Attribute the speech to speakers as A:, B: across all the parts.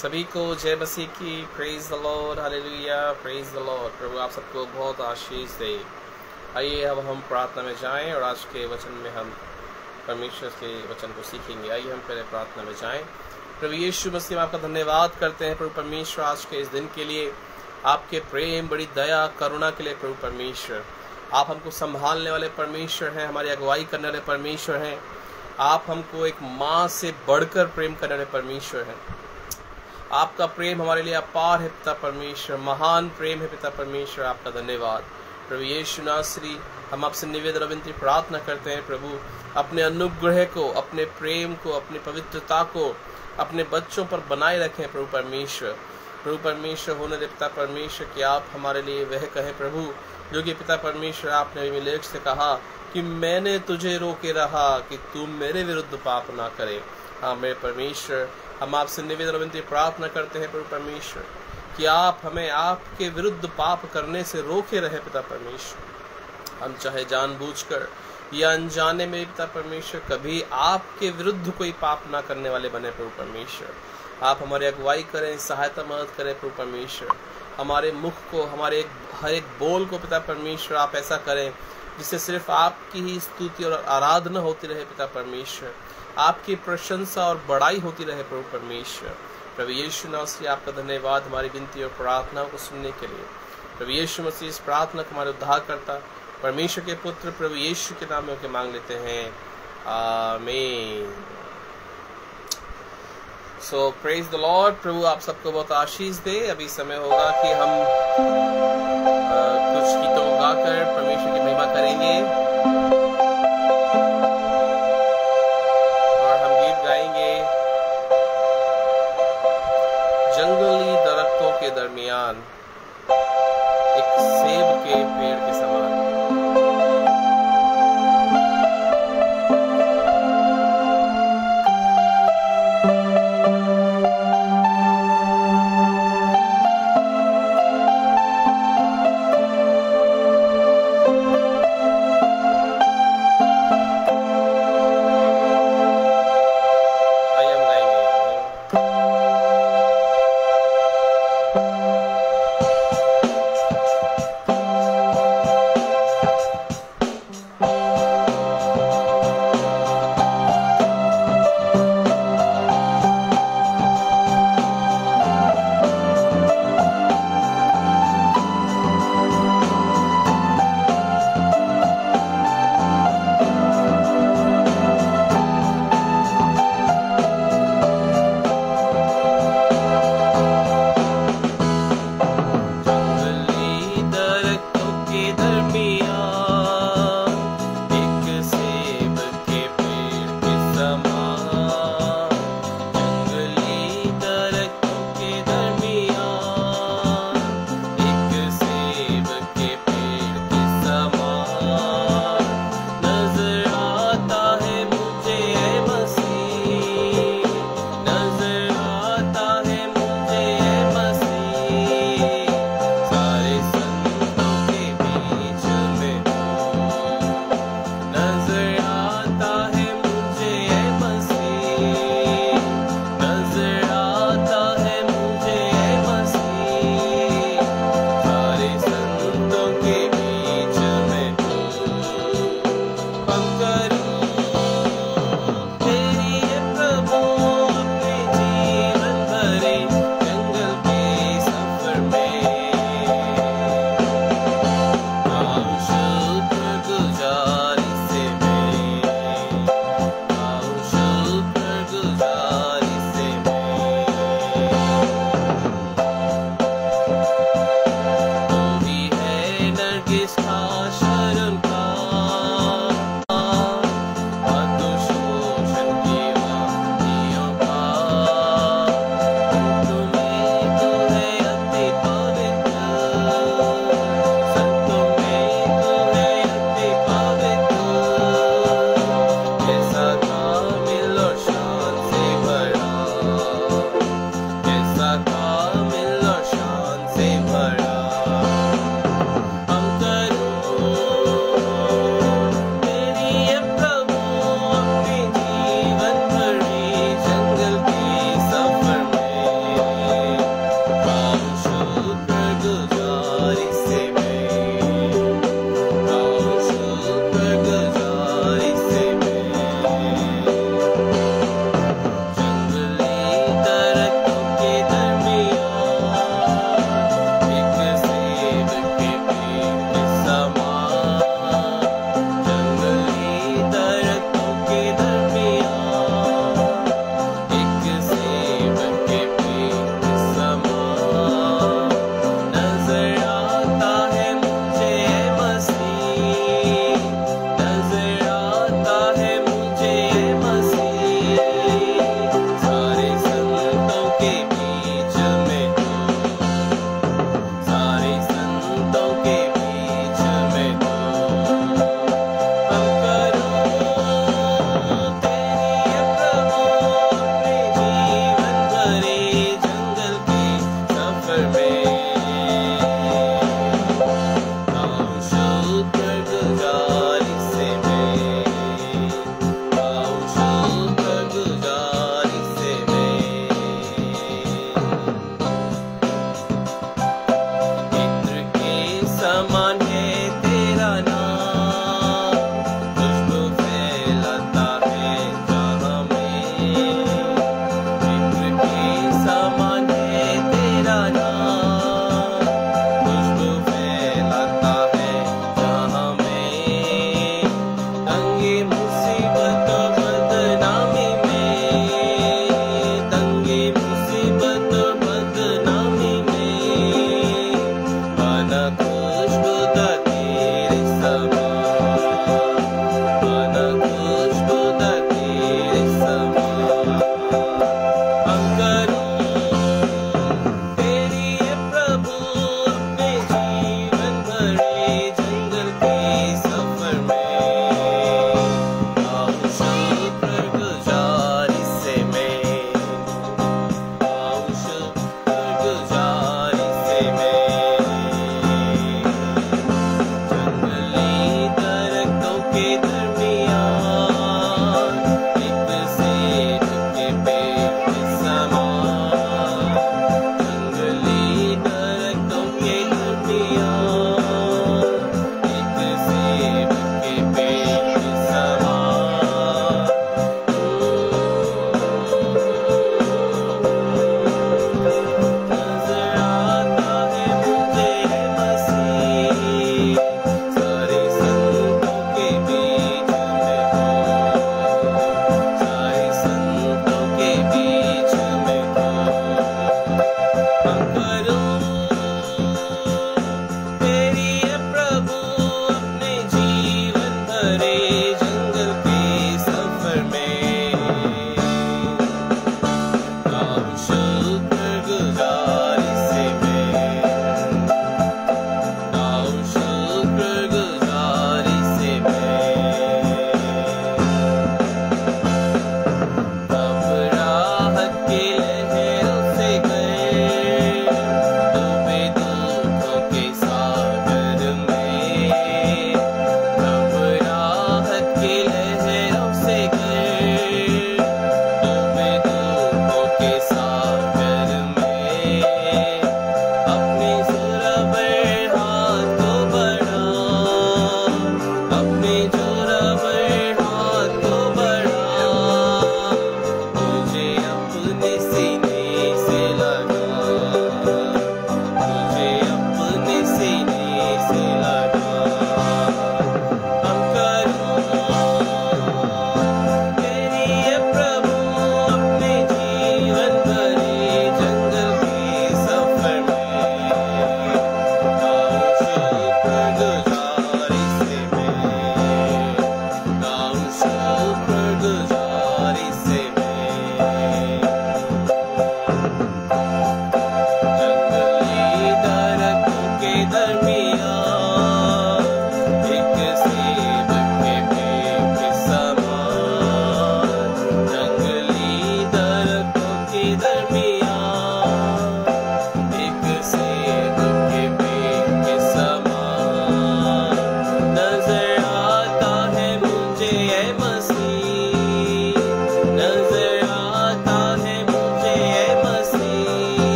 A: सभी को जय मसीह की। Praise the lord, hallelujah, praise the lord. प्रभु आप सबको बहुत आशीष दे। आइए अब हम प्रार्थना में जाएं और आज के वचन में हम परमेश्वर के वचन को सीखेंगे। आइए हम पहले प्रार्थना में जाएं। प्रभु यीशु मसीह में आपका धन्यवाद करते हैं प्रभु परमेश्वर, आज के इस दिन के लिए, आपके प्रेम, बड़ी दया, करुणा के लिए। प्रभु परमेश्वर, आप हमको संभालने वाले परमेश्वर हैं, हमारी अगुवाई करने वाले परमेश्वर हैं। आप हमको एक माँ से बढ़कर प्रेम करने वाले परमेश्वर हैं। आपका प्रेम हमारे लिए अपार है पिता परमेश्वर, महान प्रेम है पिता परमेश्वर। आपका धन्यवाद प्रभु यीशु नासरी। हम आपसे निवेदन और विनती प्रार्थना करते हैं प्रभु, अपने अनुग्रह को, अपने प्रेम को, अपनी पवित्रता को अपने बच्चों पर बनाए रखें प्रभु परमेश्वर। प्रभु परमेश्वर होने दे पिता परमेश्वर कि आप हमारे लिए वह कहें प्रभु, जो कि पिता परमेश्वर आपने अबीमेलेक से कहा कि मैंने तुझे रोके रहा कि तू मेरे विरुद्ध पाप ना करे। हाँ मेरे परमेश्वर, हम आपसे निवेदन और विनती प्रार्थना करते हैं प्रभु परमेश्वर कि आप हमें आपके विरुद्ध पाप करने से रोके रहे पिता परमेश्वर। हम चाहे जानबूझकर या अनजाने में पिता परमेश्वर कभी आपके विरुद्ध कोई पाप ना करने वाले बने प्रभु परमेश्वर। आप हमारी अगुवाई करें, सहायता मदद करें प्रभु परमेश्वर। हमारे मुख को, हमारे हर एक बोल को पिता परमेश्वर आप ऐसा करें जिससे सिर्फ आपकी ही स्तुति और आराधना होती रहे पिता परमेश्वर, आपकी प्रशंसा और बड़ाई होती रहे प्रभु परमेश्वर। प्रभु यीशु नासरी, आपका धन्यवाद हमारी विनती और प्रार्थनाओं को सुनने के लिए। प्रभु यीशु मसीह, इस प्रार्थना को हमारे उद्धार करता परमेश्वर के पुत्र प्रभु यीशु के नाम में होकर मांग लेते हैं, आमीन। सो प्रेज द लॉर्ड। प्रभु आप सबको बहुत आशीष दे। अभी समय होगा कि हम कुछ गीतों गाकर परमेश्वर की महिमा करेंगे और हम गीत गाएंगे जंगली दरख्तों के दरमियान एक सेब के पेड़ के समान।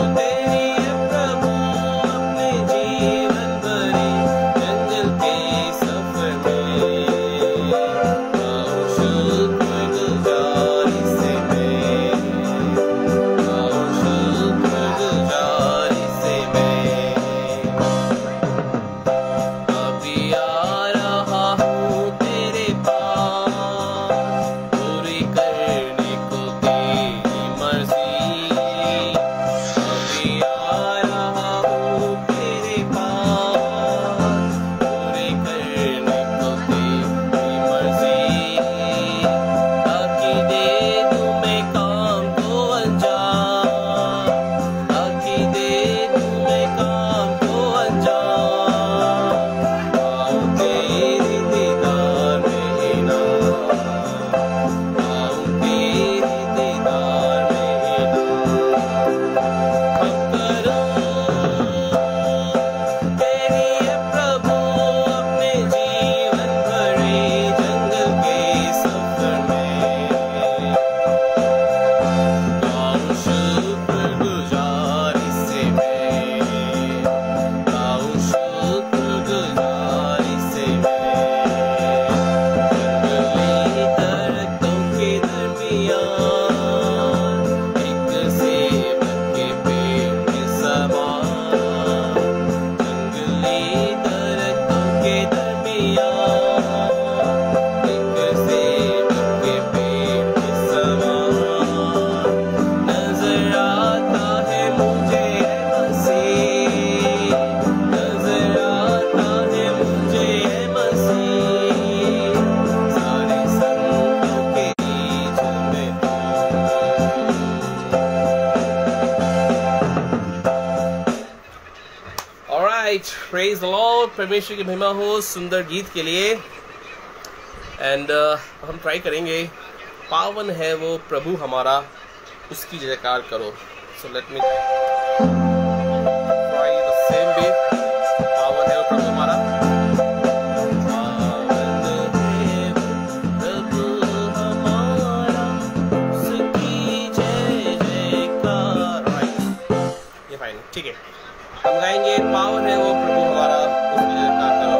B: तेरे
A: राइट, प्रेज द लॉर्ड, परमेश्वर की महिमा हो सुंदर गीत के लिए। एंड हम ट्राई करेंगे, पावन है वो प्रभु हमारा, उसकी जयकार करो। So let me try the same way. पावन है वो प्रभु हमारा, ठीक है। हम गाएंगे, पावन है वो प्रभु हमारा, उसकी जयकार करो।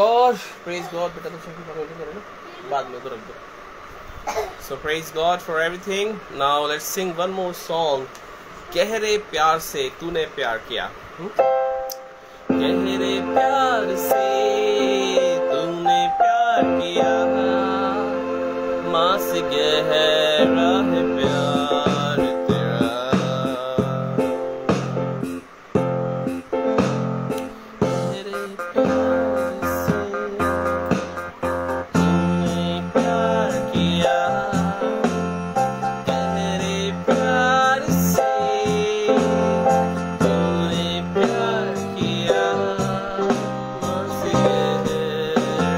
A: God, बेटा तो सब करो ना, बाद में तो रख दो. So praise God for everything. Now let's sing one more song. गहरे प्यार से तूने प्यार किया. गहरे प्यार से तूने प्यार किया, माँ से गहरा है प्यार तेरा. गहरे प्यार से तूने प्यार किया, गहरे प्यार से तूने प्यार किया, माँ से गहरा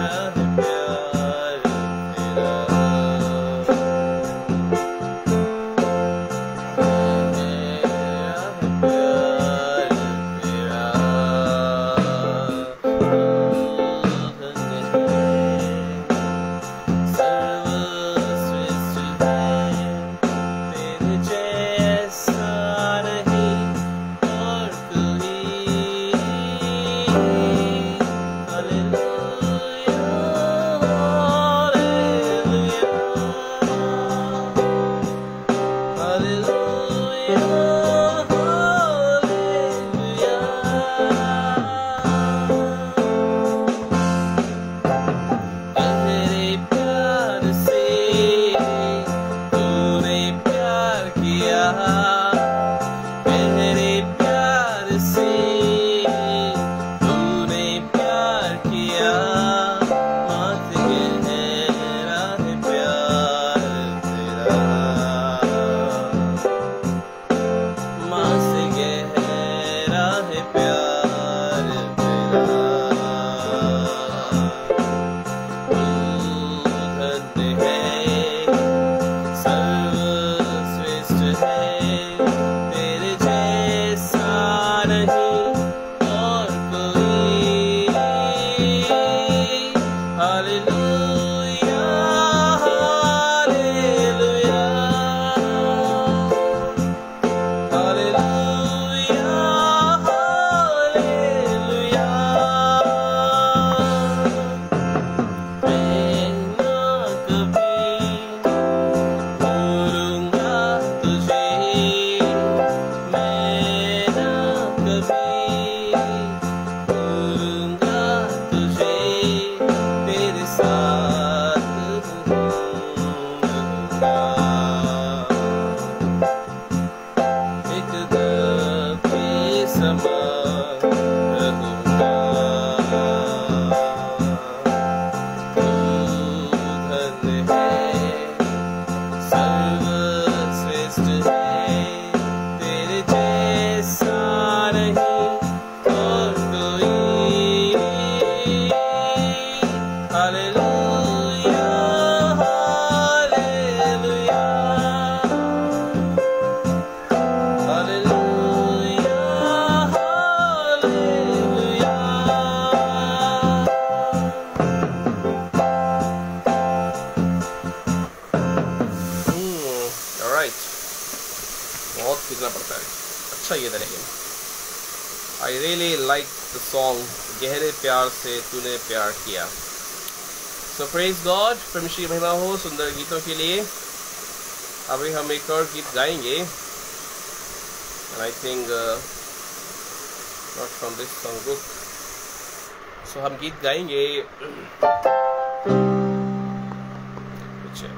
A: है प्यार तेरा. I really like the song गहरे प्यार से तूने प्यार किया. So praise God, परमेश्वर की महिमा हो सुंदर गीतों के लिए. अभी हम एक और गीत गाएंगे. And I think not from this song book. So हम गीत गाएंगे. Check.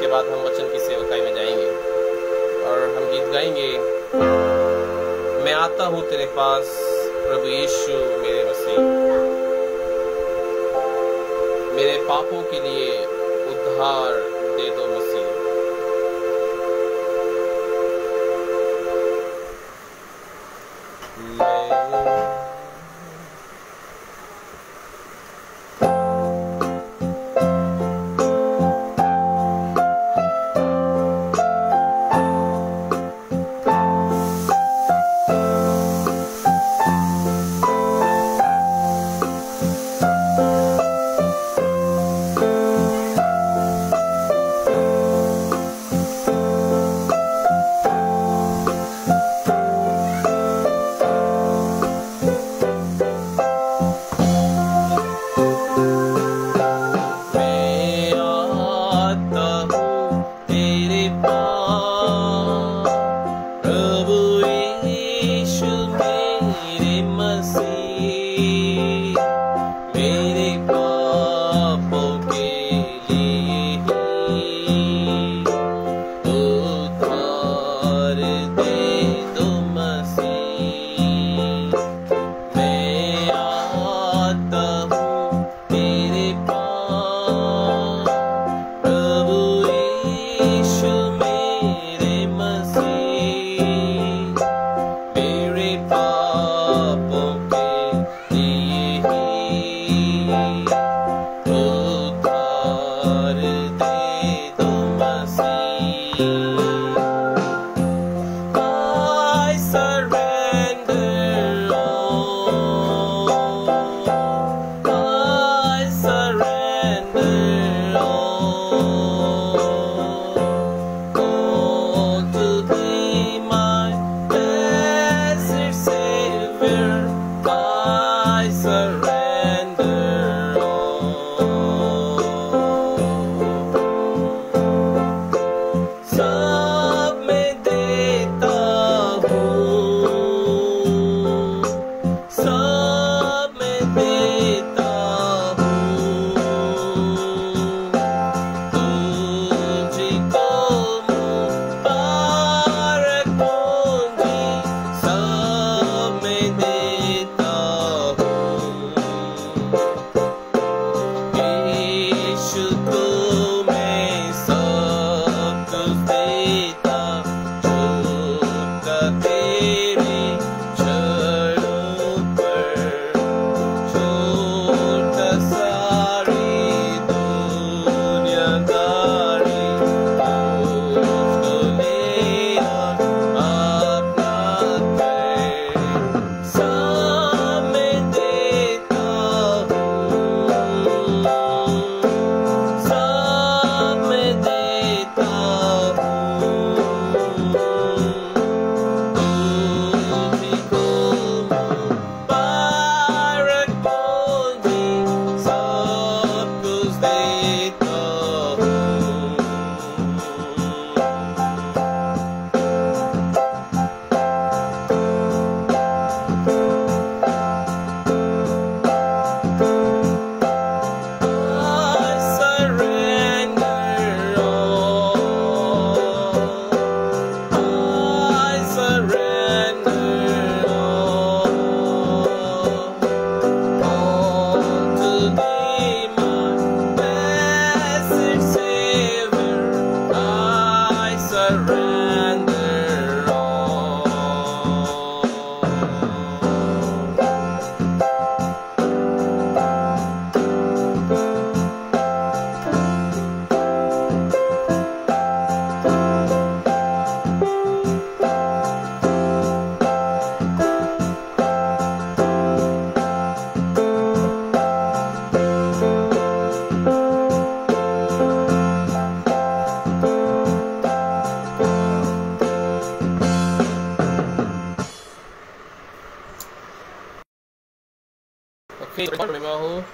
A: उसके बाद हम वचन की सेवकाई में जाएंगे और हम गीत गाएंगे। मैं आता हूँ तेरे पास प्रभु यीशु मेरे मसीह, मेरे पापों के लिए उद्धार दे दो मसीह।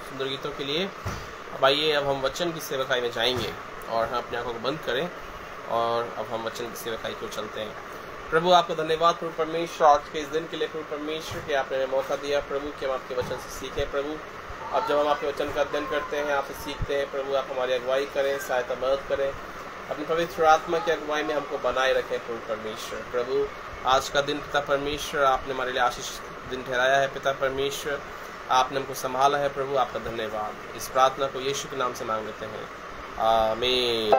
A: सुंदर गीतों के लिए। अब आइए, अब हम वचन की सेवकाई में जाएंगे और हम अपनी आंखों को बंद करें और अब हम वचन की सेवकाई को चलते हैं। प्रभु आपका धन्यवाद प्रभु परमेश्वर, आज के इस दिन के लिए प्रभु परमेश्वर कि आपने हमें मौका दिया प्रभु कि हम आपके वचन से सीखें। प्रभु अब जब हम आपके वचन का अध्ययन करते हैं, आपसे सीखते हैं प्रभु, आप हमारी अगुवाई करें, सहायता मदद करें अपनी पवित्र आत्मा की अगुवाई में हमको बनाए रखें प्रभु परमेश्वर। प्रभु आज का दिन पिता परमेश्वर आपने हमारे लिए आशीष दिन ठहराया है। पिता परमेश्वर आपने हमको संभाला है प्रभु, आपका धन्यवाद। इस प्रार्थना को यीशु के नाम से मांग लेते हैं, आमीन।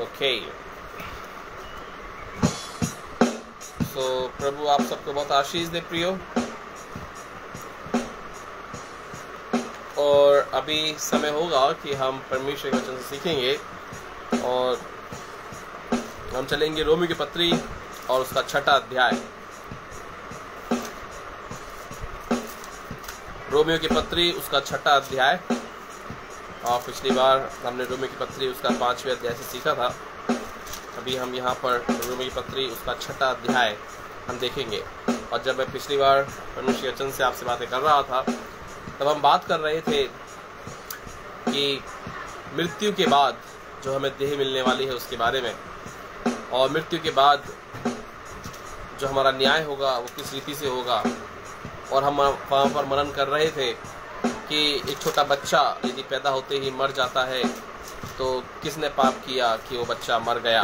A: ओके, तो प्रभु आप सबको बहुत आशीष दे प्रियो। और अभी समय होगा कि हम परमेश्वर के वचन से सीखेंगे और हम चलेंगे रोमियो की पत्री और उसका 6वां अध्याय। रोमियो की पत्री उसका 6वां अध्याय। और पिछली बार हमने रोमियो की पत्री उसका 5वें अध्याय से सीखा था। अभी हम यहाँ पर रोमियो की पत्री उसका 6वां अध्याय हम देखेंगे। और जब मैं पिछली बार परमेश्वर के वचन से आपसे बातें कर रहा था तब हम बात कर रहे थे कि मृत्यु के बाद जो हमें देह मिलने वाली है उसके बारे में, और मृत्यु के बाद जो हमारा न्याय होगा वो किस रीति से होगा। और हम वहाँ पर मनन कर रहे थे कि एक छोटा बच्चा यदि पैदा होते ही मर जाता है तो किसने पाप किया कि वो बच्चा मर गया।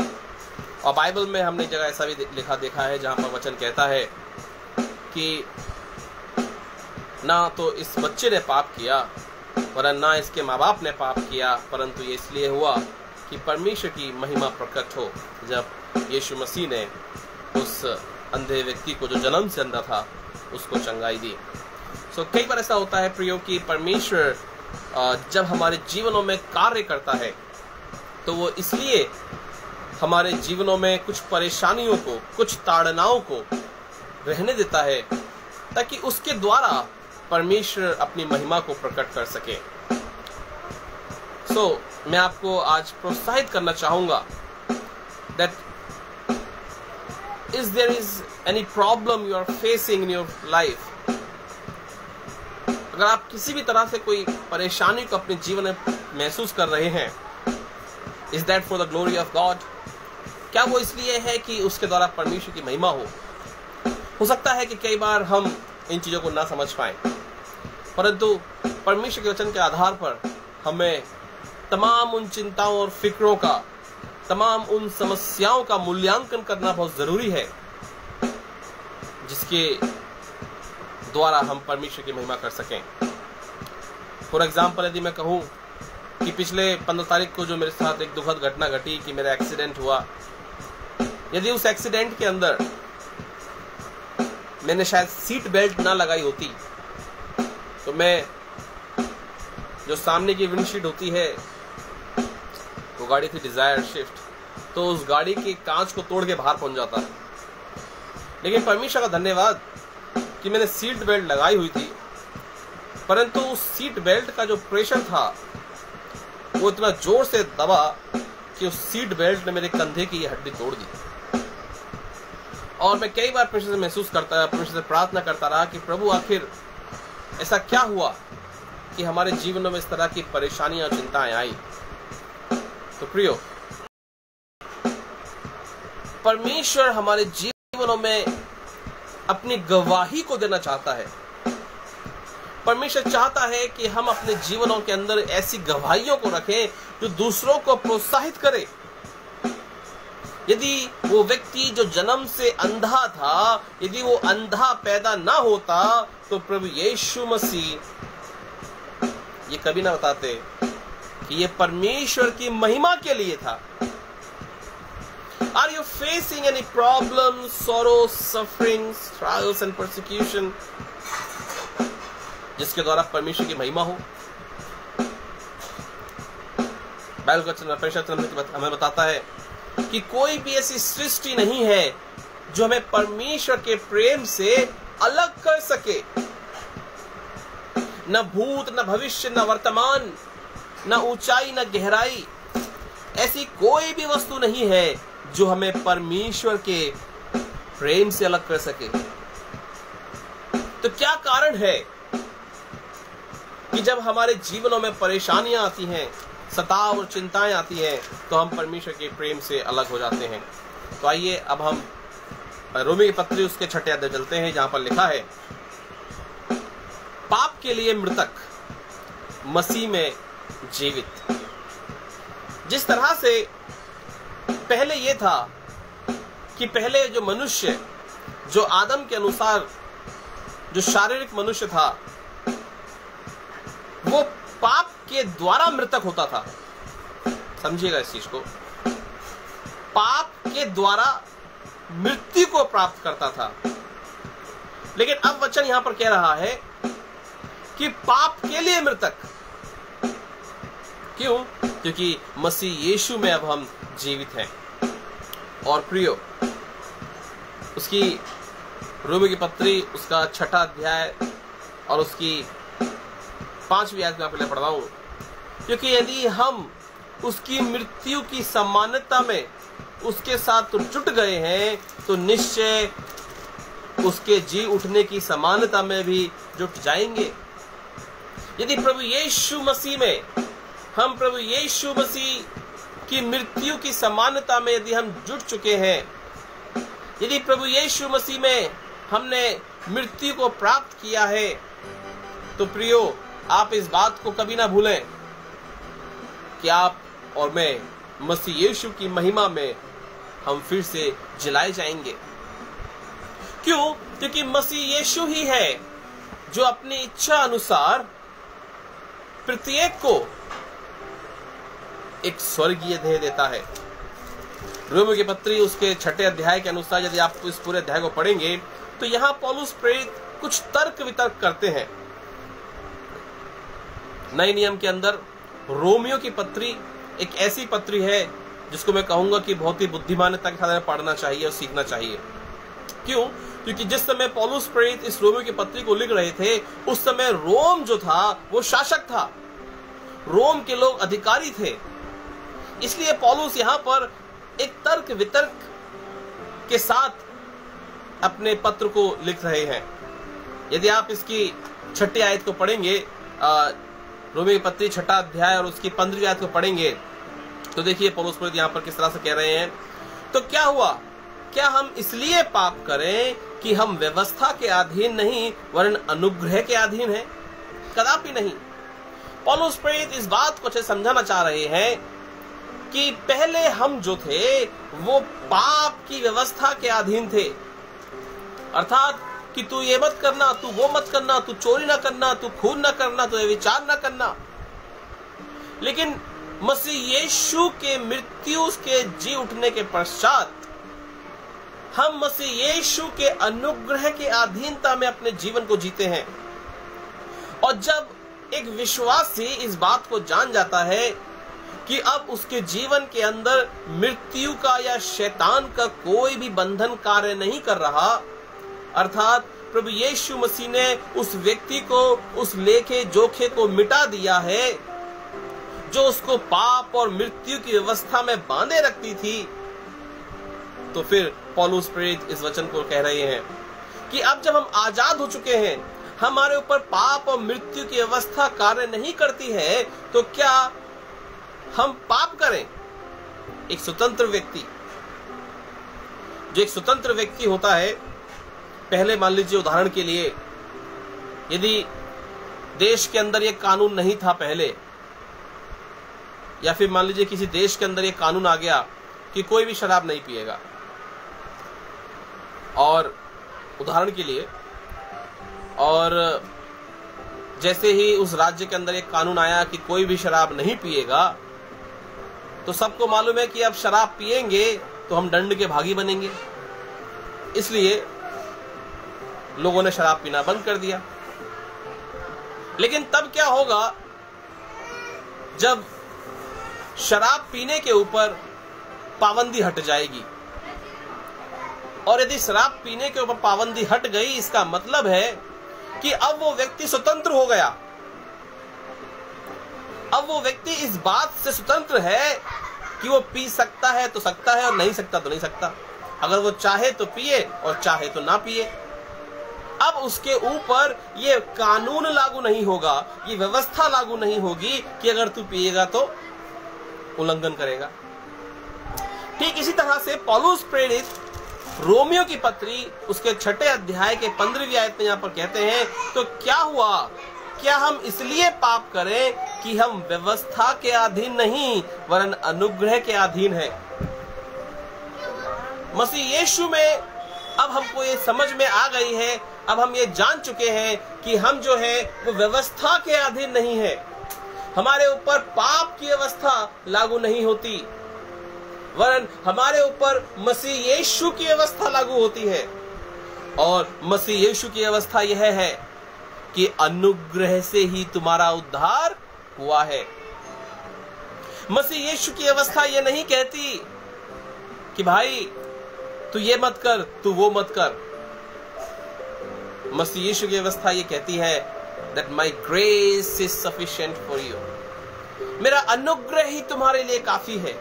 A: और बाइबल में हमने जगह ऐसा भी लिखा देखा है जहाँ पर वचन कहता है कि ना तो इस बच्चे ने पाप किया वरन ना इसके माँ बाप ने पाप किया, परंतु ये इसलिए हुआ कि परमेश्वर की महिमा प्रकट हो जब यीशु मसीह ने उस अंधे व्यक्ति को जो जन्म से अंधा था उसको चंगाई दी। कई बार ऐसा होता है प्रियो कि परमेश्वर जब हमारे जीवनों में कार्य करता है तो वो इसलिए हमारे जीवनों में कुछ परेशानियों को, कुछ ताड़नाओं को रहने देता है ताकि उसके द्वारा परमेश्वर अपनी महिमा को प्रकट कर सके। मैं आपको आज प्रोत्साहित करना चाहूंगा that is there is any problem you are facing in your life, अगर आप किसी भी तरह से कोई परेशानी को अपने जीवन में महसूस कर रहे हैं, is that for the glory of God, क्या वो इसलिए है कि उसके द्वारा परमेश्वर की महिमा हो सकता है कि कई बार हम इन चीजों को ना समझ पाएं, परंतु परमेश्वर के वचन के आधार पर हमें तमाम उन चिंताओं और फिक्रों का, तमाम उन समस्याओं का मूल्यांकन करना बहुत जरूरी है जिसके द्वारा हम परमेश्वर की महिमा कर सकें। फॉर एग्जाम्पल यदि मैं कहूं कि पिछले 15 तारीख को जो मेरे साथ एक दुखद घटना घटी कि मेरा एक्सीडेंट हुआ, यदि उस एक्सीडेंट के अंदर मैंने शायद सीट बेल्ट ना लगाई होती तो मैं, जो सामने की विंडशीट होती है वो गाड़ी थी डिजायर शिफ्ट, तो उस गाड़ी के कांच को तोड़ के बाहर पहुंच जाता। लेकिन परमेश्वर का धन्यवाद कि मैंने सीट बेल्ट लगाई हुई थी, परंतु उस सीट बेल्ट का जो प्रेशर था वो इतना जोर से दबा कि उस सीट बेल्ट ने मेरे कंधे की हड्डी तोड़ दी। और मैं कई बार परमेश्वर से महसूस करता, परमेश्वर से प्रार्थना करता रहा कि प्रभु आखिर ऐसा क्या हुआ कि हमारे जीवनों में इस तरह की परेशानियां और चिंताएं आई। तो प्रियो, परमेश्वर हमारे जीवनों में अपनी गवाही को देना चाहता है। परमेश्वर चाहता है कि हम अपने जीवनों के अंदर ऐसी गवाहियों को रखें जो दूसरों को प्रोत्साहित करे। यदि वो व्यक्ति जो जन्म से अंधा था, यदि वो अंधा पैदा ना होता तो प्रभु यीशु मसीह ये कभी ना बताते कि ये परमेश्वर की महिमा के लिए था। Are you facing any problems, sorrows, sufferings, trials and persecution जिसके द्वारा परमेश्वर की महिमा हो? बाइबल का हमें बताता है कि कोई भी ऐसी सृष्टि नहीं है जो हमें परमेश्वर के प्रेम से अलग कर सके। न भूत, न भविष्य, न वर्तमान, न ऊंचाई, न गहराई, ऐसी कोई भी वस्तु नहीं है जो हमें परमेश्वर के प्रेम से अलग कर सके। तो क्या कारण है कि जब हमारे जीवनों में परेशानियां आती हैं, सताव और चिंताएं आती हैं, तो हम परमेश्वर के प्रेम से अलग हो जाते हैं? तो आइए अब हम रोमी की पत्री उसके 6 अध्याय चलते हैं जहां पर लिखा है, पाप के लिए मृतक, मसीह में जीवित। जिस तरह से पहले ये था कि पहले जो मनुष्य, जो आदम के अनुसार जो शारीरिक मनुष्य था, वो पाप के द्वारा मृतक होता था। समझिएगा इस चीज को, पाप के द्वारा मृत्यु को प्राप्त करता था। लेकिन अब वचन यहां पर कह रहा है कि पाप के लिए मृतक। क्यों? क्योंकि मसीह यीशु में अब हम जीवित हैं। और प्रियो, उसकी रोमी की पत्री उसका 6 अध्याय और उसकी 5वीं आयत में पहले पढ़ रहा हूं, क्योंकि यदि हम उसकी मृत्यु की समानता में उसके साथ तो जुट गए हैं, तो निश्चय उसके जी उठने की समानता में भी जुट जाएंगे। यदि प्रभु यीशु मसीह में, हम प्रभु यीशु मसीह की मृत्यु की समानता में यदि हम जुट चुके हैं, यदि प्रभु यीशु मसीह में हमने मृत्यु को प्राप्त किया है, तो प्रियो, आप इस बात को कभी ना भूलें कि आप और मैं मसीह यीशु की महिमा में हम फिर से जिलाए जाएंगे। क्यों? क्योंकि मसीह यीशु ही है जो अपनी इच्छा अनुसार प्रत्येक को एक स्वर्गीय देह देता है। रोमी की पत्री उसके 6 अध्याय के अनुसार यदि आप इस पूरे अध्याय को पढ़ेंगे, तो यहां पौलुस प्रेरित कुछ तर्क वितर्क करते हैं। नए नियम के अंदर रोमियो की पत्री एक ऐसी पत्री है जिसको मैं कहूंगा कि बहुत ही बुद्धिमानता के साथ पढ़ना चाहिए और सीखना चाहिए। क्यों? क्योंकि जिस समय पौलुस प्रेरित इस रोमियो की पत्री को लिख रहे थे, उस समय रोम जो था वो शासक था, रोम के लोग अधिकारी थे। इसलिए पौलुस यहां पर एक तर्क वितर्क के साथ अपने पत्र को लिख रहे हैं। यदि आप इसकी 6ठी आयत को पढ़ेंगे, रोमी की पत्री 6 अध्याय और उसकी 15वीं आयत को पढ़ेंगे, तो देखिए पौलुस प्रेरित यहां पर किस तरह से कह रहे हैं। तो क्या हुआ? क्या हम इसलिए पाप करें कि हम व्यवस्था के अधीन नहीं वरन अनुग्रह के अधीन हैं? कदापि नहीं। पौलुस प्रेरित इस बात को अच्छे समझाना चाह रहे हैं कि पहले हम जो थे वो पाप की व्यवस्था के अधीन थे। अर्थात कि तू ये मत करना, तू वो मत करना, तू चोरी ना करना, तू खून ना करना, तू ये विचार ना करना। लेकिन मसीह यीशु के मृत्यु के जी उठने के पश्चात हम मसीह यीशु के अनुग्रह के अधीनता में अपने जीवन को जीते हैं। और जब एक विश्वासी इस बात को जान जाता है कि अब उसके जीवन के अंदर मृत्यु का या शैतान का कोई भी बंधन कार्य नहीं कर रहा, अर्थात प्रभु यीशु मसीह ने उस व्यक्ति को, उस लेखे जोखे को मिटा दिया है जो उसको पाप और मृत्यु की व्यवस्था में बांधे रखती थी, तो फिर पौलुस प्रेरित इस वचन को कह रहे हैं कि अब जब हम आजाद हो चुके हैं, हमारे ऊपर पाप और मृत्यु की व्यवस्था कार्य नहीं करती है, तो क्या हम पाप करें? एक स्वतंत्र व्यक्ति, जो एक स्वतंत्र व्यक्ति होता है, पहले मान लीजिए उदाहरण के लिए, यदि देश के अंदर ये कानून नहीं था पहले, या फिर मान लीजिए किसी देश के अंदर ये कानून आ गया कि कोई भी शराब नहीं पिएगा, और उदाहरण के लिए, और जैसे ही उस राज्य के अंदर एक कानून आया कि कोई भी शराब नहीं पिएगा, तो सबको मालूम है कि अब शराब पिएंगे तो हम दंड के भागी बनेंगे, इसलिए लोगों ने शराब पीना बंद कर दिया। लेकिन तब क्या होगा जब शराब पीने के ऊपर पाबंदी हट जाएगी? और यदि शराब पीने के ऊपर पाबंदी हट गई, इसका मतलब है कि अब वो व्यक्ति स्वतंत्र हो गया। अब वो व्यक्ति इस बात से स्वतंत्र है कि वो पी सकता है तो सकता है और नहीं सकता तो नहीं सकता। अगर वो चाहे तो पिए और चाहे तो ना पिए। अब उसके ऊपर ये कानून लागू नहीं होगा, ये व्यवस्था लागू नहीं होगी कि अगर तू पिएगा तो उल्लंघन करेगा। ठीक इसी तरह से पौलुस प्रेरित रोमियो की पत्री उसके 6 अध्याय के 15वीं आयत में यहाँ पर कहते हैं, तो क्या हुआ? क्या हम इसलिए पाप करें कि हम व्यवस्था के अधीन नहीं वरन अनुग्रह के अधीन हैं। मसीह यीशु में अब हमको ये समझ में आ गई है, अब हम ये जान चुके हैं कि हम जो है वो व्यवस्था के अधीन नहीं है। हमारे ऊपर पाप की व्यवस्था लागू नहीं होती, वरन हमारे ऊपर मसीह यीशु की व्यवस्था लागू होती है। और मसीह यीशु की व्यवस्था यह है कि अनुग्रह से ही तुम्हारा उद्धार हुआ है। मसीह यीशु की व्यवस्था यह नहीं कहती कि भाई तू ये मत कर, तू वो मत कर। मसीह यीशु की व्यवस्था ये कहती है that my grace is sufficient for you। मेरा अनुग्रह ही तुम्हारे लिए काफी है।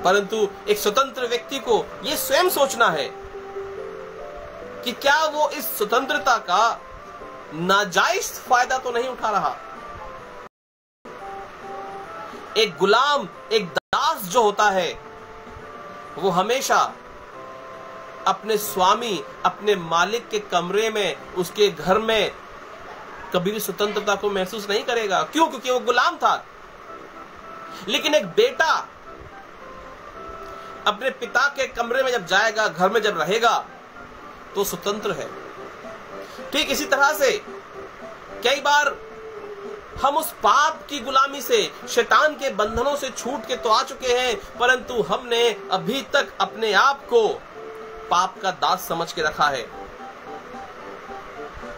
A: परंतु एक स्वतंत्र व्यक्ति को यह स्वयं सोचना है कि क्या वो इस स्वतंत्रता का नाजायज फायदा तो नहीं उठा रहा। एक गुलाम, एक दास जो होता है वो हमेशा अपने स्वामी, अपने मालिक के कमरे में, उसके घर में कभी भी स्वतंत्रता को महसूस नहीं करेगा। क्यों? क्योंकि वो गुलाम था। लेकिन एक बेटा अपने पिता के कमरे में जब जाएगा, घर में जब रहेगा, तो स्वतंत्र है। ठीक इसी तरह से कई बार हम उस पाप की गुलामी से, शैतान के बंधनों से छूट के तो आ चुके हैं, परंतु हमने अभी तक अपने आप को पाप का दास समझ के रखा है।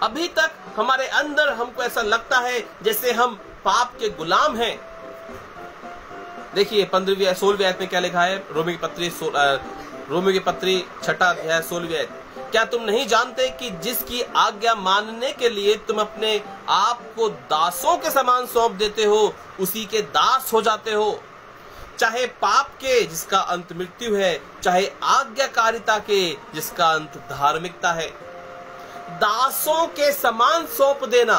A: अभी तक हमारे अंदर हमको ऐसा लगता है जैसे हम पाप के गुलाम हैं। देखिए 15वीं 16वीं आयत में क्या लिखा है? रोमी की पत्री 6 अध्याय 16वीं आयत। क्या तुम नहीं जानते कि जिसकी आज्ञा मानने के लिए तुम अपने आप को दासों के समान सौंप देते हो, उसी के दास हो जाते हो। चाहे पाप के जिसका अंत मृत्यु है, चाहे आज्ञाकारिता के जिसका अंत धार्मिकता है। दासों के समान सौंप देना।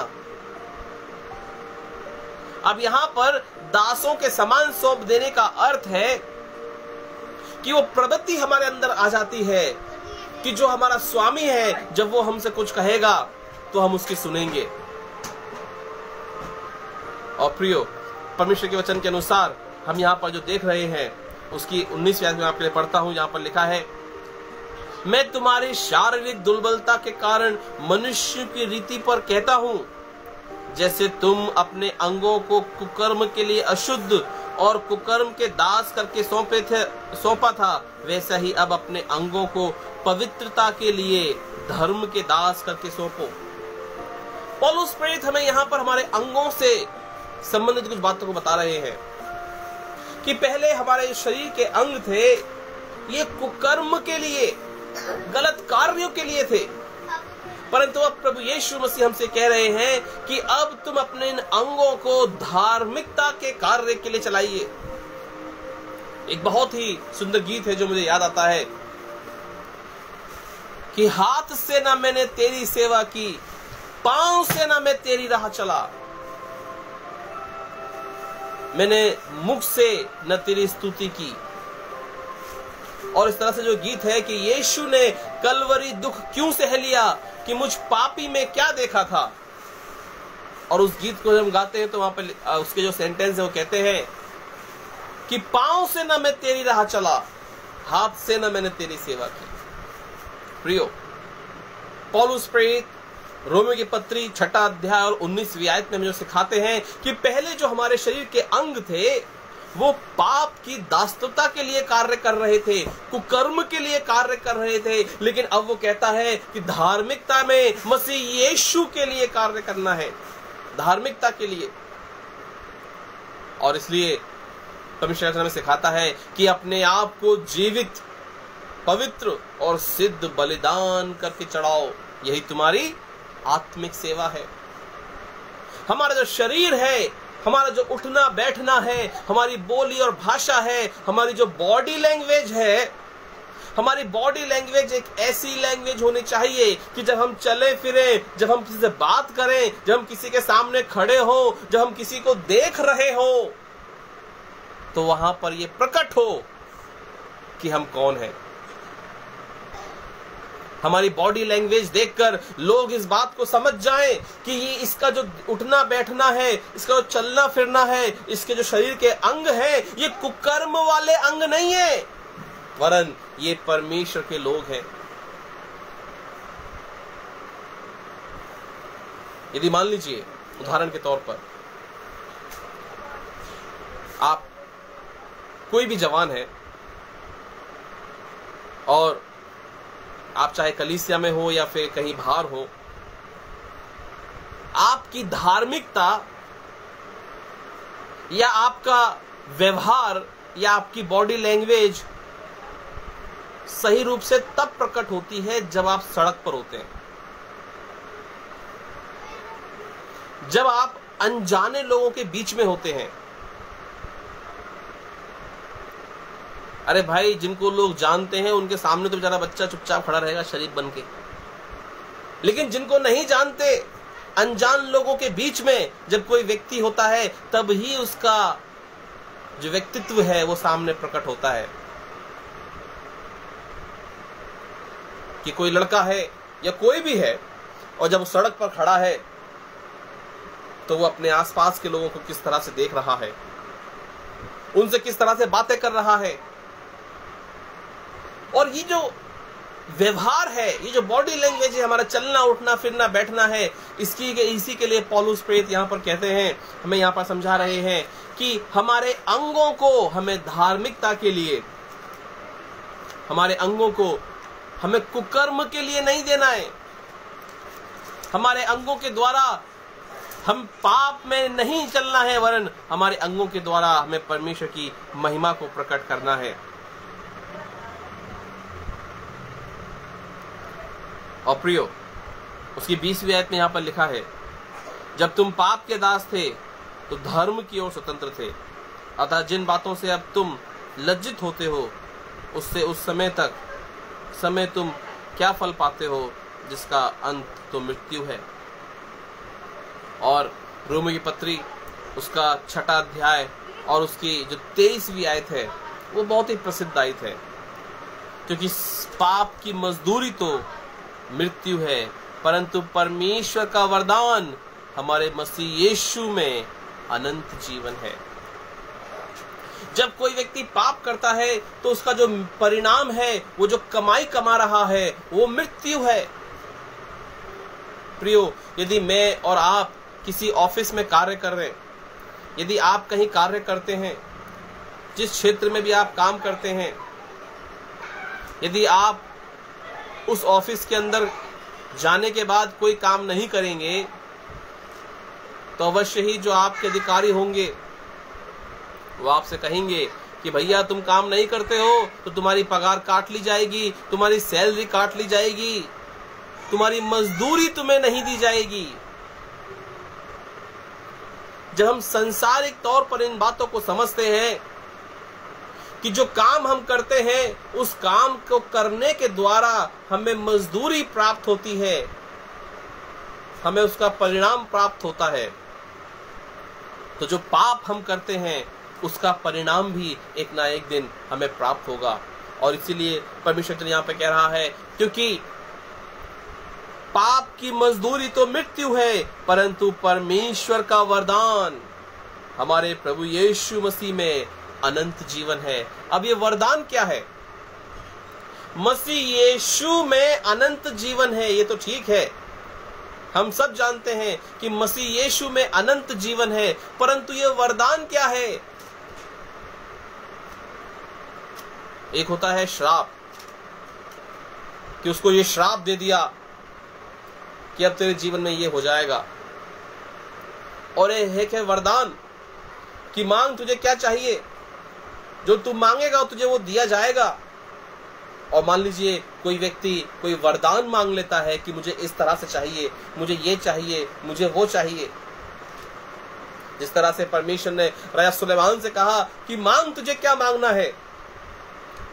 A: अब यहां पर दासों के समान सौंप देने का अर्थ है कि वो प्रवृत्ति हमारे अंदर आ जाती है कि जो हमारा स्वामी है, जब वो हमसे कुछ कहेगा तो हम उसकी सुनेंगे। और प्रियो, परमेश्वर के वचन के अनुसार हम यहाँ पर जो देख रहे हैं उसकी 19वीं आयत में आपके लिए पढ़ता हूं। यहाँ पर लिखा है, मैं तुम्हारी शारीरिक दुर्बलता के कारण मनुष्य की रीति पर कहता हूं, जैसे तुम अपने अंगों को कुकर्म के लिए अशुद्ध और कुकर्म के दास करके सौंपा था, वैसा ही अब अपने अंगों को पवित्रता के लिए धर्म के दास करके सौंपो। पौलुस प्रेरित हमें यहाँ पर हमारे अंगों से संबंधित कुछ बातों को बता रहे हैं कि पहले हमारे शरीर के अंग थे, ये कुकर्म के लिए, गलत कार्यों के लिए थे, परंतु अब प्रभु यीशु मसीह हमसे कह रहे हैं कि अब तुम अपने इन अंगों को धार्मिकता के कार्य के लिए चलाइए। एक बहुत ही सुंदर गीत है जो मुझे याद आता है कि हाथ से ना मैंने तेरी सेवा की, पांव से ना मैं तेरी राह चला, मैंने मुख से न तेरी स्तुति की। और इस तरह से जो गीत है कि यीशु ने कलवरी दुख क्यों सह लिया, कि मुझ पापी में क्या देखा था। और उस गीत को जब हम गाते हैं तो वहां पर उसके जो सेंटेंस है वो कहते हैं कि पांव से ना मैं तेरी राह चला, हाथ से ना मैंने तेरी सेवा की। प्रियो, पौलुस प्रेरित रोमियो की पत्री 6 अध्याय और 19वीं आयत में हमें जो सिखाते हैं कि पहले जो हमारे शरीर के अंग थे वो पाप की दासत्वता के लिए कार्य कर रहे थे, कुकर्म के लिए कार्य कर रहे थे, लेकिन अब वो कहता है कि धार्मिकता में मसीह यीशु के लिए कार्य करना है, धार्मिकता के लिए। और इसलिए परमेश्वर हमें सिखाता है कि अपने आप को जीवित, पवित्र और सिद्ध बलिदान करके चढ़ाओ, यही तुम्हारी आत्मिक सेवा है। हमारा जो शरीर है, हमारा जो उठना बैठना है, हमारी बोली और भाषा है, हमारी जो बॉडी लैंग्वेज है, हमारी बॉडी लैंग्वेज एक ऐसी लैंग्वेज होनी चाहिए कि जब हम चले फिरे, जब हम किसी से बात करें, जब हम किसी के सामने खड़े हो, जब हम किसी को देख रहे हो, तो वहां पर यह प्रकट हो कि हम कौन हैं। हमारी बॉडी लैंग्वेज देखकर लोग इस बात को समझ जाएं कि ये इसका जो उठना बैठना है, इसका जो चलना फिरना है, इसके जो शरीर के अंग हैं, ये कुकर्म वाले अंग नहीं है, वरन ये परमेश्वर के लोग हैं। यदि मान लीजिए उदाहरण के तौर पर आप कोई भी जवान है और आप चाहे कलीसिया में हो या फिर कहीं बाहर हो, आपकी धार्मिकता या आपका व्यवहार या आपकी बॉडी लैंग्वेज सही रूप से तब प्रकट होती है जब आप सड़क पर होते हैं, जब आप अनजाने लोगों के बीच में होते हैं। अरे भाई, जिनको लोग जानते हैं उनके सामने तो बेचारा बच्चा चुपचाप खड़ा रहेगा शरीफ बन के, लेकिन जिनको नहीं जानते, अनजान लोगों के बीच में जब कोई व्यक्ति होता है तब ही उसका जो व्यक्तित्व है वो सामने प्रकट होता है। कि कोई लड़का है या कोई भी है और जब वो सड़क पर खड़ा है तो वो अपने आसपास के लोगों को किस तरह से देख रहा है, उनसे किस तरह से बातें कर रहा है। और ये जो व्यवहार है, ये जो बॉडी लैंग्वेज है, हमारा चलना उठना फिरना बैठना है, इसी के लिए पौलुस प्रेरित यहाँ पर कहते हैं, हमें यहाँ पर समझा रहे हैं कि हमारे अंगों को हमें धार्मिकता के लिए, हमारे अंगों को हमें कुकर्म के लिए नहीं देना है। हमारे अंगों के द्वारा हम पाप में नहीं चलना है, वरन हमारे अंगों के द्वारा हमें परमेश्वर की महिमा को प्रकट करना है। और प्रियो, उसकी 20वीं आयत में यहां पर लिखा है, जब तुम पाप के दास थे तो धर्म की ओर स्वतंत्र थे, अतः जिन बातों से अब तुम लज्जित होते हो उससे उस समय तुम क्या फल पाते हो, जिसका अंत तो मृत्यु है। और रोमी की पत्री उसका 6वां अध्याय और उसकी जो 23वीं आयत है वो बहुत ही प्रसिद्ध आयत है, क्योंकि पाप की मजदूरी तो मृत्यु है, परंतु परमेश्वर का वरदान हमारे मसीह यीशु में अनंत जीवन है। जब कोई व्यक्ति पाप करता है तो उसका जो परिणाम है, वो जो कमाई कमा रहा है, वो मृत्यु है। प्रियो, यदि मैं और आप किसी ऑफिस में कार्य कर रहे हैं, यदि आप कहीं कार्य करते हैं, जिस क्षेत्र में भी आप काम करते हैं, यदि आप उस ऑफिस के अंदर जाने के बाद कोई काम नहीं करेंगे तो अवश्य ही जो आपके अधिकारी होंगे वो आपसे कहेंगे कि भैया तुम काम नहीं करते हो तो तुम्हारी पगार काट ली जाएगी, तुम्हारी सैलरी काट ली जाएगी, तुम्हारी मजदूरी तुम्हें नहीं दी जाएगी। जब हम सांसारिक तौर पर इन बातों को समझते हैं कि जो काम हम करते हैं उस काम को करने के द्वारा हमें मजदूरी प्राप्त होती है, हमें उसका परिणाम प्राप्त होता है, तो जो पाप हम करते हैं उसका परिणाम भी एक ना एक दिन हमें प्राप्त होगा। और इसीलिए परमेश्वर यहाँ पे कह रहा है, क्योंकि पाप की मजदूरी तो मृत्यु है, परंतु परमेश्वर का वरदान हमारे प्रभु यीशु मसीह में अनंत जीवन है। अब ये वरदान क्या है? मसीह यीशु में अनंत जीवन है, ये तो ठीक है, हम सब जानते हैं कि मसीह यीशु में अनंत जीवन है, परंतु ये वरदान क्या है? एक होता है श्राप, कि उसको ये श्राप दे दिया कि अब तेरे जीवन में ये हो जाएगा, और एक है वरदान कि मांग, तुझे क्या चाहिए, जो तू मांगेगा तुझे वो दिया जाएगा। और मान लीजिए कोई व्यक्ति कोई वरदान मांग लेता है कि मुझे इस तरह से चाहिए, मुझे ये चाहिए, मुझे वो चाहिए। जिस तरह से परमेश्वर ने राजा सुलेमान से कहा कि मांग, तुझे क्या मांगना है,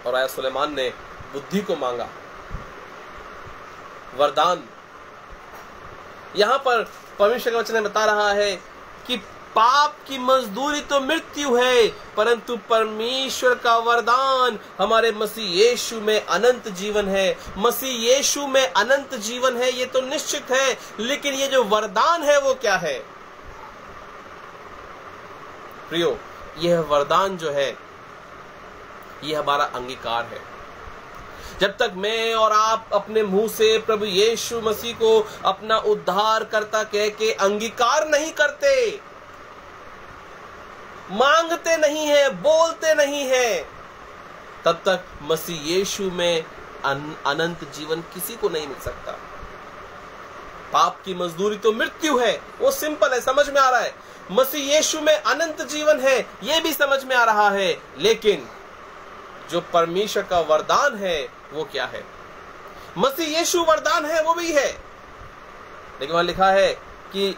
A: और राजा सुलेमान ने बुद्धि को मांगा। वरदान, यहां पर परमेश्वर का वचन बता रहा है कि पाप की मजदूरी तो मृत्यु है, परंतु परमेश्वर का वरदान हमारे मसीह यीशु में अनंत जीवन है। मसीह यीशु में अनंत जीवन है, ये तो निश्चित है, लेकिन ये जो वरदान है वो क्या है प्रियो? यह वरदान जो है ये हमारा अंगीकार है। जब तक मैं और आप अपने मुंह से प्रभु यीशु मसीह को अपना उद्धारकर्ता कह के अंगीकार नहीं करते, मांगते नहीं है, बोलते नहीं है, तब तक मसीह यीशु में अनंत जीवन किसी को नहीं मिल सकता। पाप की मजदूरी तो मृत्यु है, वो सिंपल है, समझ में आ रहा है। मसीह यीशु में अनंत जीवन है, ये भी समझ में आ रहा है, लेकिन जो परमेश्वर का वरदान है वो क्या है? मसीह यीशु वरदान है, वो भी है, लेकिन वहां लिखा है कि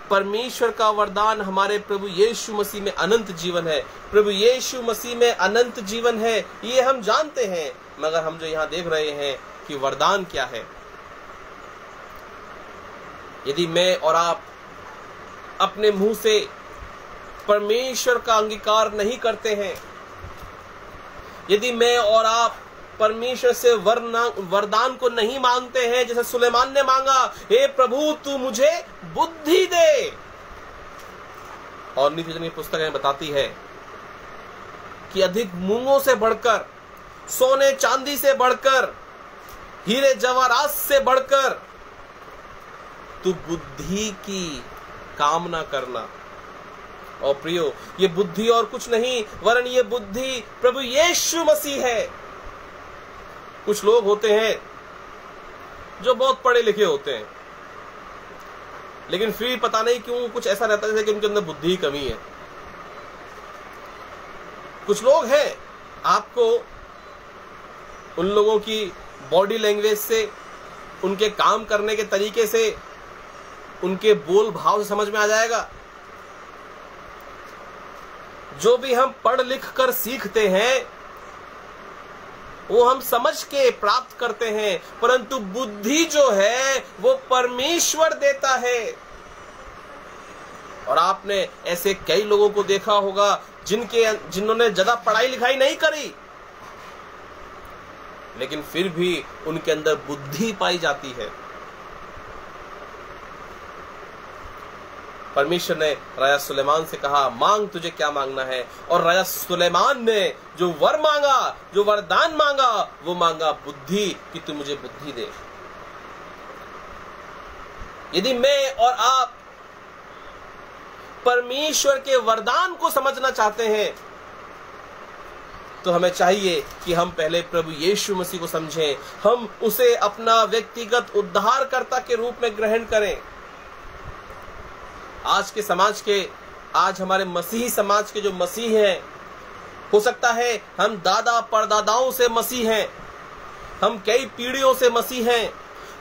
A: परमेश्वर का वरदान हमारे प्रभु यीशु मसीह में अनंत जीवन है। प्रभु यीशु मसीह में अनंत जीवन है, ये हम जानते हैं, मगर हम जो यहां देख रहे हैं कि वरदान क्या है। यदि मैं और आप अपने मुंह से परमेश्वर का अंगीकार नहीं करते हैं, यदि मैं और आप परमेश्वर से वरदान को नहीं मांगते हैं, जैसे सुलेमान ने मांगा, हे प्रभु तू मुझे बुद्धि दे, और नीति की पुस्तक में बताती है कि अधिक मूंगों से बढ़कर, सोने चांदी से बढ़कर, हीरे जवाहरात से बढ़कर तू बुद्धि की कामना करना। और प्रियो, ये बुद्धि और कुछ नहीं वरन ये बुद्धि प्रभु यीशु मसीह है। कुछ लोग होते हैं जो बहुत पढ़े लिखे होते हैं, लेकिन फिर पता नहीं क्यों कुछ ऐसा रहता है जैसे कि उनके अंदर बुद्धि की कमी है। कुछ लोग हैं, आपको उन लोगों की बॉडी लैंग्वेज से, उनके काम करने के तरीके से, उनके बोल भाव से समझ में आ जाएगा। जो भी हम पढ़ लिख कर सीखते हैं वो हम समझ के प्राप्त करते हैं, परंतु बुद्धि जो है वो परमेश्वर देता है। और आपने ऐसे कई लोगों को देखा होगा जिन्होंने ज्यादा पढ़ाई लिखाई नहीं करी, लेकिन फिर भी उनके अंदर बुद्धि पाई जाती है। परमेश्वर ने राजा सुलेमान से कहा, मांग तुझे क्या मांगना है, और राजा सुलेमान ने जो वर मांगा, जो वरदान मांगा, वो मांगा बुद्धि, कि तू मुझे बुद्धि दे। यदि मैं और आप परमेश्वर के वरदान को समझना चाहते हैं, तो हमें चाहिए कि हम पहले प्रभु यीशु मसीह को समझें, हम उसे अपना व्यक्तिगत उद्धारकर्ता के रूप में ग्रहण करें। आज के समाज के, आज हमारे मसीही समाज के जो मसीह हैं, हो सकता है हम दादा परदादाओं से मसीह हैं, हम कई पीढ़ियों से मसीह हैं,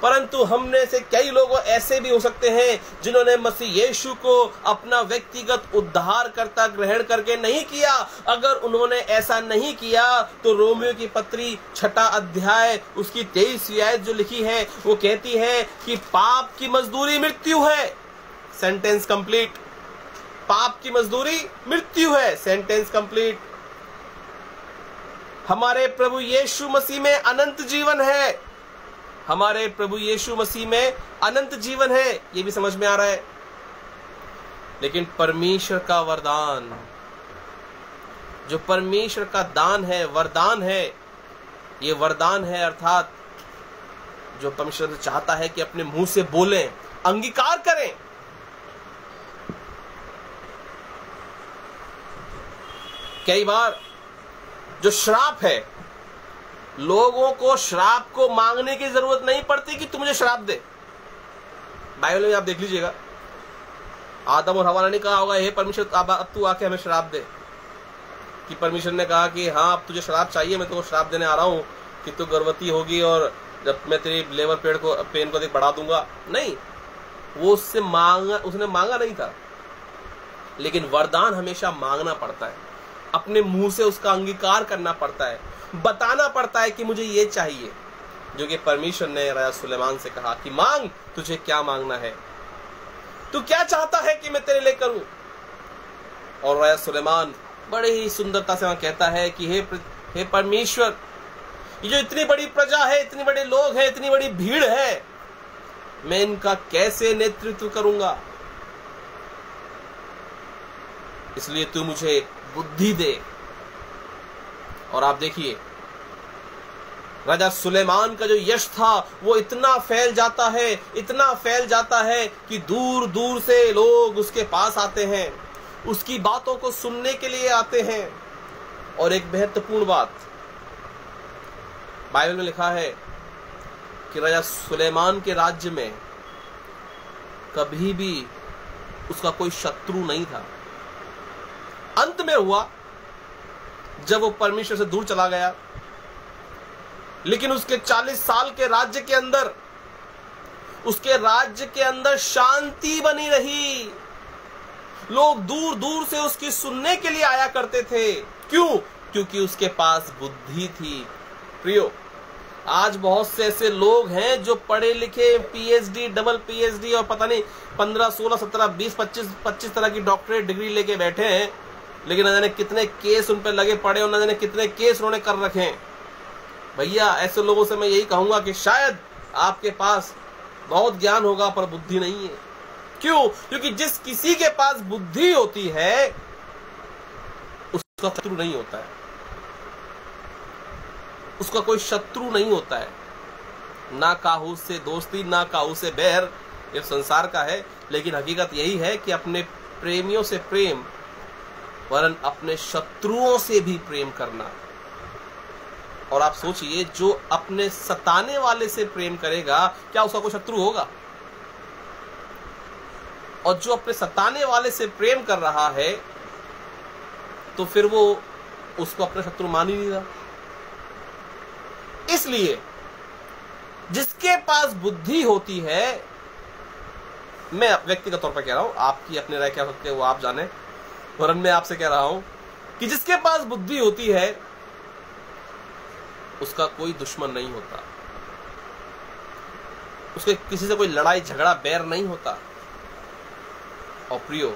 A: परंतु हमने से कई लोग ऐसे भी हो सकते हैं जिन्होंने मसीह यीशु को अपना व्यक्तिगत उद्धारकर्ता ग्रहण करके नहीं किया। अगर उन्होंने ऐसा नहीं किया तो रोमियो की पत्री 6 अध्याय उसकी 23वीं आयत जो लिखी है वो कहती है कि पाप की मजदूरी मृत्यु है। Sentence complete. पाप की मजदूरी मृत्यु है। Sentence complete. हमारे प्रभु यीशु मसीह में अनंत जीवन है। हमारे प्रभु यीशु मसीह में अनंत जीवन है, ये भी समझ में आ रहा है। लेकिन परमेश्वर का वरदान, जो परमेश्वर का दान है, वरदान है, ये वरदान है, अर्थात जो परमेश्वर चाहता है कि अपने मुंह से बोलें, अंगीकार करें। कई बार जो श्राप है, लोगों को श्राप को मांगने की जरूरत नहीं पड़ती कि तू मुझे श्राप दे। बाइबल में आप देख लीजिएगा, आदम और हवा ने कहा होगा, हे परमेश्वर अब तू आके हमें श्राप दे। कि परमेश्वर ने कहा कि हाँ अब तुझे श्राप चाहिए, मैं तुझको श्राप देने आ रहा हूँ कि तू गर्भवती होगी और जब मैं तेरी लेबर पेन को देख बढ़ा दूंगा। नहीं, वो उससे उसने मांगा नहीं था। लेकिन वरदान हमेशा मांगना पड़ता है, अपने मुंह से उसका अंगीकार करना पड़ता है, बताना पड़ता है कि मुझे ये चाहिए। जो कि परमेश्वर ने राजा सुलेमान से कहा कि मांग, तुझे क्या मांगना है। तू क्या चाहता है कि मैं तेरे लिए करूं? और राजा सुलेमान बड़े ही सुंदरता से वहां कहता है कि हे परमेश्वर, ये जो इतनी बड़ी प्रजा है, इतने बड़े लोग हैं, इतनी बड़ी भीड़ है, मैं इनका कैसे नेतृत्व करूंगा? इसलिए तू मुझे बुद्धि दे। और आप देखिए, राजा सुलेमान का जो यश था वो इतना फैल जाता है, इतना फैल जाता है कि दूर दूर से लोग उसके पास आते हैं, उसकी बातों को सुनने के लिए आते हैं। और एक महत्वपूर्ण बात बाइबल में लिखा है कि राजा सुलेमान के राज्य में कभी भी उसका कोई शत्रु नहीं था। अंत में हुआ जब वो परमेश्वर से दूर चला गया, लेकिन उसके 40 साल के राज्य के अंदर, उसके राज्य के अंदर शांति बनी रही। लोग दूर दूर से उसकी सुनने के लिए आया करते थे। क्यों? क्योंकि उसके पास बुद्धि थी। प्रियो, आज बहुत से ऐसे लोग हैं जो पढ़े लिखे, पीएचडी, डबल पीएचडी और पता नहीं 15, 16, 17, 20, 25 तरह की डॉक्टरेट डिग्री लेके बैठे हैं, लेकिन न जाने कितने केस उन पर लगे पड़े और न जाने कितने केस उन्होंने कर रखे हैं। भैया, ऐसे लोगों से मैं यही कहूंगा कि शायद आपके पास बहुत ज्ञान होगा पर बुद्धि नहीं है। क्यों? क्योंकि जिस किसी के पास बुद्धि होती है उसका शत्रु नहीं होता है, उसका कोई शत्रु नहीं होता है। ना काहू से दोस्ती, ना काहू से बैर, ये संसार का है। लेकिन हकीकत यही है कि अपने प्रेमियों से प्रेम वरन अपने शत्रुओं से भी प्रेम करना। और आप सोचिए, जो अपने सताने वाले से प्रेम करेगा, क्या उसका कोई शत्रु होगा? और जो अपने सताने वाले से प्रेम कर रहा है तो फिर वो उसको अपना शत्रु मान ही नहीं रहा। इसलिए जिसके पास बुद्धि होती है, मैं व्यक्तिगत तौर पर कह रहा हूं, आपकी अपनी राय क्या सकते हैं वो आप जाने, वरन मैं आपसे कह रहा हूं कि जिसके पास बुद्धि होती है उसका कोई दुश्मन नहीं होता, उसके किसी से कोई लड़ाई झगड़ा बैर नहीं होता। और प्रियो,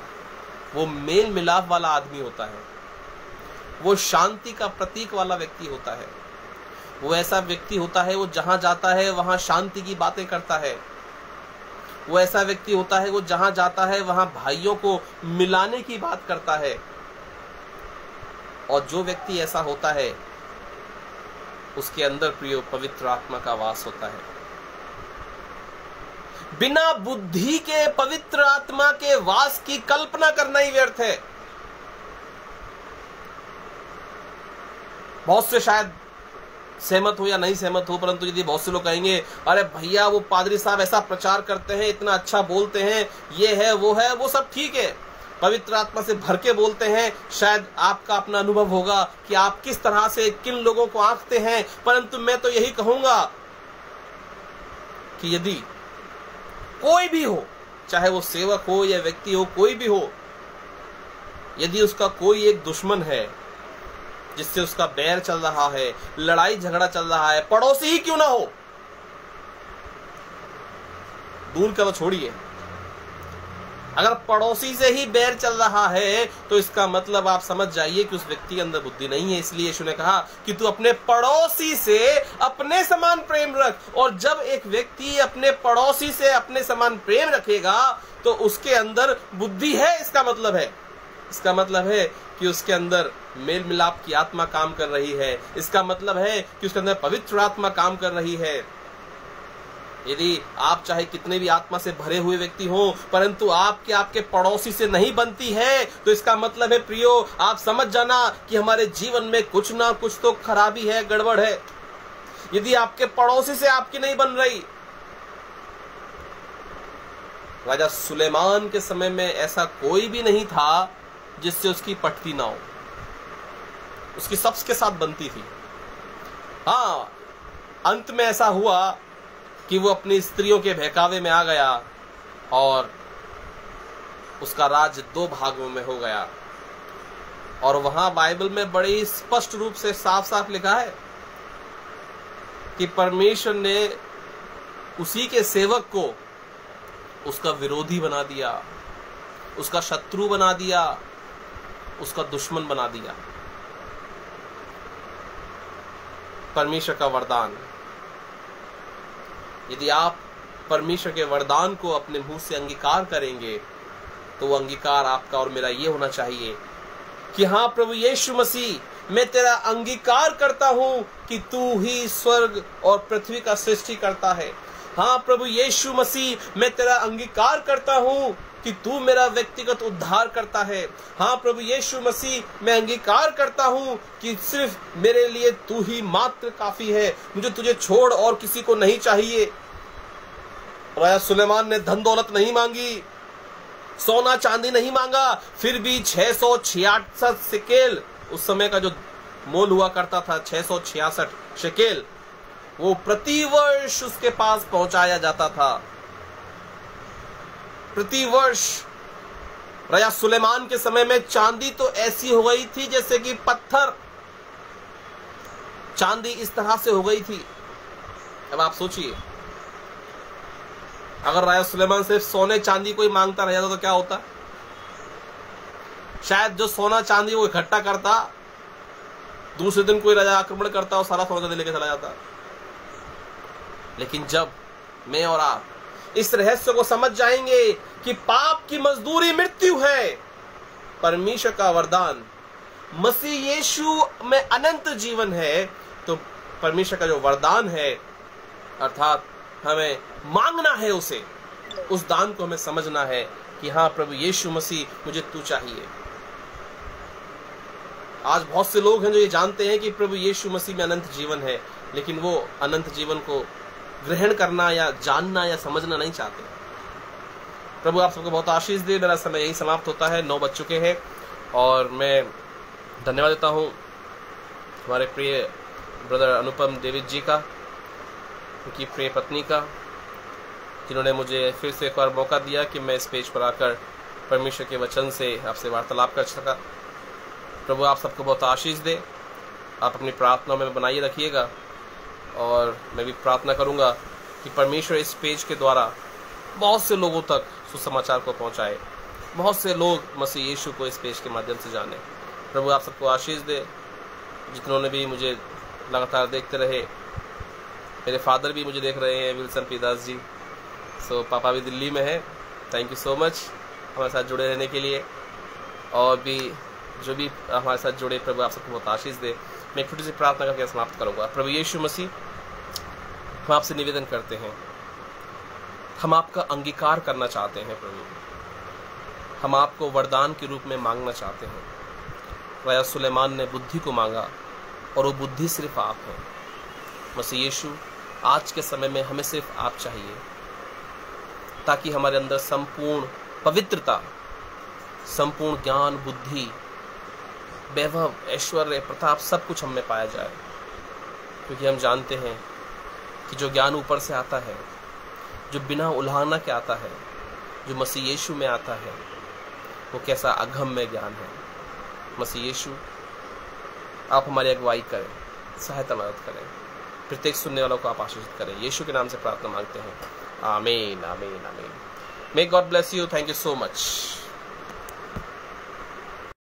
A: वो मेल मिलाप वाला आदमी होता है, वो शांति का प्रतीक वाला व्यक्ति होता है, वो ऐसा व्यक्ति होता है वो जहां जाता है वहां शांति की बातें करता है, वो ऐसा व्यक्ति होता है वो जहां जाता है वहां भाइयों को मिलाने की बात करता है। और जो व्यक्ति ऐसा होता है उसके अंदर प्रियो पवित्र आत्मा का वास होता है। बिना बुद्धि के पवित्र आत्मा के वास की कल्पना करना ही व्यर्थ है। बहुत से शायद सहमत हो या नहीं सहमत हो, परंतु यदि बहुत से लोग कहेंगे अरे भैया वो पादरी साहब ऐसा प्रचार करते हैं, इतना अच्छा बोलते हैं, ये है वो सब ठीक है, पवित्र आत्मा से भर के बोलते हैं, शायद आपका अपना अनुभव होगा कि आप किस तरह से किन लोगों को आंकते हैं। परंतु मैं तो यही कहूंगा कि यदि कोई भी हो, चाहे वो सेवक हो या व्यक्ति हो, कोई भी हो, यदि उसका कोई एक दुश्मन है जिससे उसका बैर चल रहा है, लड़ाई झगड़ा चल रहा है, पड़ोसी ही क्यों ना हो, दूर का तो छोड़िए, अगर पड़ोसी से ही बैर चल रहा है तो इसका मतलब आप समझ जाइए कि उस व्यक्ति के अंदर बुद्धि नहीं है। इसलिए यीशु ने कहा कि तू अपने पड़ोसी से अपने समान प्रेम रख। और जब एक व्यक्ति अपने पड़ोसी से अपने समान प्रेम रखेगा तो उसके अंदर बुद्धि है। इसका मतलब है कि उसके अंदर मेल मिलाप की आत्मा काम कर रही है। इसका मतलब है कि उसके अंदर पवित्र आत्मा काम कर रही है। यदि आप चाहे कितने भी आत्मा से भरे हुए व्यक्ति हो, परंतु आपके पड़ोसी से नहीं बनती है, तो इसका मतलब है प्रियो, आप समझ जाना कि हमारे जीवन में कुछ ना कुछ तो खराबी है, गड़बड़ है। यदि आपके पड़ोसी से आपकी नहीं बन रही। राजा सुलेमान के समय में ऐसा कोई भी नहीं था जिससे उसकी पटती ना हो, उसकी सबके साथ बनती थी। हाँ, अंत में ऐसा हुआ कि वो अपनी स्त्रियों के बहकावे में आ गया और उसका राज्य 2 भागों में हो गया। और वहां बाइबल में बड़े ही स्पष्ट रूप से साफ साफ लिखा है कि परमेश्वर ने उसी के सेवक को उसका विरोधी बना दिया, उसका शत्रु बना दिया, उसका दुश्मन बना दिया। परमेश्वर का वरदान, यदि आप परमेश्वर के वरदान को अपने मुंह से अंगीकार करेंगे तो वो अंगीकार आपका और मेरा ये होना चाहिए कि हाँ प्रभु यीशु मसीह, मैं तेरा अंगीकार करता हूं कि तू ही स्वर्ग और पृथ्वी का सृष्टि करता है। हाँ प्रभु यीशु मसीह, मैं तेरा अंगीकार करता हूं कि तू मेरा व्यक्तिगत उद्धार करता है। हाँ प्रभु यीशु मसीह, मैं अंगीकार करता हूं कि सिर्फ मेरे लिए तू ही मात्र काफी है, मुझे तुझे छोड़ और किसी को नहीं चाहिए। राजा सुलेमान ने धन दौलत नहीं मांगी, सोना चांदी नहीं मांगा, फिर भी 666 शेकेल, उस समय का जो मोल हुआ करता था 666 शेकेल, वो प्रतिवर्ष उसके पास पहुंचाया जाता था। प्रतिवर्ष। राजा सुलेमान के समय में चांदी तो ऐसी हो गई थी जैसे कि पत्थर, चांदी इस तरह से हो गई थी। अब आप सोचिए, अगर राजा सुलेमान सिर्फ सोने चांदी कोई मांगता रह जाता तो क्या होता? शायद जो सोना चांदी वो इकट्ठा करता, दूसरे दिन कोई राजा आक्रमण करता और सारा सोना चांदी लेके चला जाता। लेकिन जब मैं और आप इस रहस्य को समझ जाएंगे कि पाप की मजदूरी मृत्यु है, परमेश्वर का वरदान मसीह यीशु में अनंत जीवन है, तो परमेश्वर का जो वरदान है, अर्थात हमें मांगना है उसे, उस दान को हमें समझना है कि हाँ प्रभु यीशु मसीह, मुझे तू चाहिए। आज बहुत से लोग हैं जो ये जानते हैं कि प्रभु यीशु मसीह में अनंत जीवन है, लेकिन वो अनंत जीवन को ग्रहण करना या जानना या समझना नहीं चाहते। प्रभु आप सबको बहुत आशीष दे। मेरा समय यही समाप्त होता है, 9 बज चुके हैं, और मैं धन्यवाद देता हूँ हमारे प्रिय ब्रदर अनुपम डेविड जी का, उनकी प्रिय पत्नी का, जिन्होंने मुझे फिर से एक बार मौका दिया कि मैं इस पेज पर आकर परमेश्वर के वचन से आपसे वार्तालाप कर सका। प्रभु आप सबको बहुत आशीष दे। आप अपनी प्रार्थना में बनाए रखिएगा, और मैं भी प्रार्थना करूंगा कि परमेश्वर इस पेज के द्वारा बहुत से लोगों तक सुसमाचार को पहुंचाए, बहुत से लोग मसीह यीशु को इस पेज के माध्यम से जाने। प्रभु आप सबको आशीष दे। जितनों ने भी मुझे लगातार देखते रहे, मेरे फादर भी मुझे देख रहे हैं, विल्सन पी दास जी, सो पापा भी दिल्ली में है। थैंक यू सो मच हमारे साथ जुड़े रहने के लिए, और भी जो भी हमारे साथ जुड़े, प्रभु आप सबको बहुत आशीष दे। मैं एक छोटी सी प्रार्थना करके समाप्त करूंगा। प्रभु यीशु मसीह, हम आपसे निवेदन करते हैं, हम आपका अंगीकार करना चाहते हैं प्रभु, हम आपको वरदान के रूप में मांगना चाहते हैं। राजा सुलेमान ने बुद्धि को मांगा, और वो बुद्धि सिर्फ आप हैं। मसीह यीशु, आज के समय में हमें सिर्फ आप चाहिए, ताकि हमारे अंदर संपूर्ण पवित्रता, संपूर्ण ज्ञान, बुद्धि, वैभव, ऐश्वर्य, प्रताप सब कुछ हम में पाया जाए। क्योंकि हम जानते हैं कि जो ज्ञान ऊपर से आता है, जो बिना उल्हाना के आता है, जो मसीह यीशु में आता है, वो कैसा अगम्य ज्ञान है। मसीह यीशु, आप हमारी अगुवाई करें, सहायता मदद करें, प्रत्येक सुनने वालों को आप आशीषित करें। यीशु के नाम से प्रार्थना मांगते हैं, आमीन, आमीन, आमीन। May God bless you. Thank you so much.